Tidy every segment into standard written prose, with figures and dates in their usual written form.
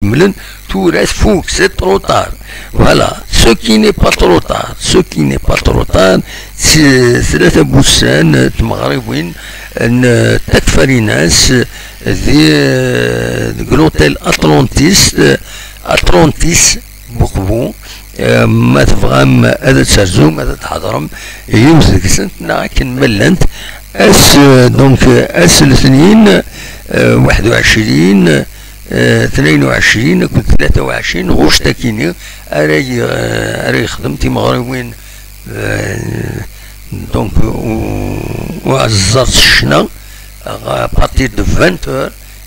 ملن تورث فوق سي ترو تار فوالا سو كي ني با ترو تار سو كي ني با ترو تار ثلاثة بوسان تمغربين تكفري ناس ذي لوتيل اتلانتيس بوقبو ما تفهم هذا تسرزو ما تحضرم يمسك سنتنا كنملنت اس دونك اس الاثنين 21 22 كنت 23 غوش تاكيني اري خدمتي مغربين دونك وعزرت الشنا بارتير دو 20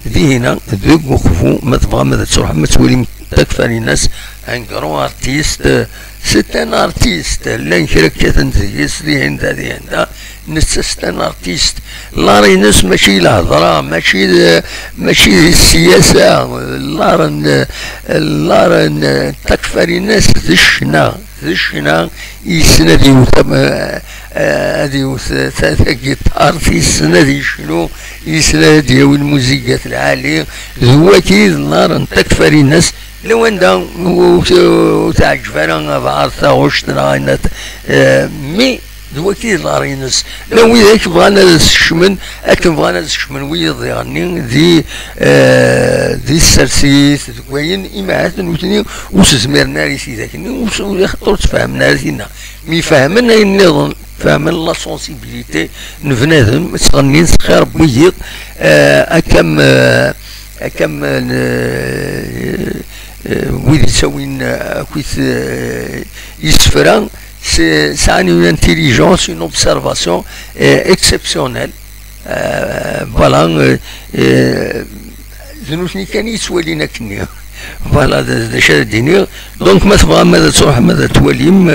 ذي هنا ذوك وقفو ما تبغى ما تروح ما تولي تكفى الناس ان كرون ارتيست سيت ان ارتيست لا نكرك تنتيس ذي هنا ذي هنا نسست ان ارتيست لاري ناس ماشي الهضره ماشي السياسه لارن تكفى الناس ذي الشنا يسندي هذه ثلاثة جيتار في السنة دي شنو يسندي والموسيقات العالية هو كيد نار تكفى الناس لو عندها وتعجبنا بعرفها وشتنا مي هو كيد نار الناس لو إذا بغانا الشمن أكن بغانا الشمن ويض يعني ذي السرسيس كوين إماعات نوتني وسزمير ناري سيداكني ويخطر تفهم نارينا مي فهمنا النظام فهمنا لا سونسيبيليتي نفنادم تغني صغير بويض أكم ويد يسوين كويس يسفران c'est une intelligence, une observation exceptionnelle. Voilà, ذنوبني كان يسولينا كنيا. Voilà, donc مثلا ماذا تروح ماذا توليم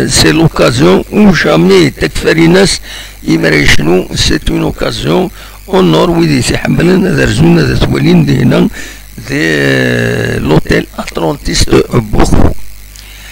c'est l'occasion où jamais تكفري ناس يمري شنو c'est une occasion honor ويدي سيحملنا درزونا ذا تولين دي هنا دي l'hôtel Atlantis de Bordeaux.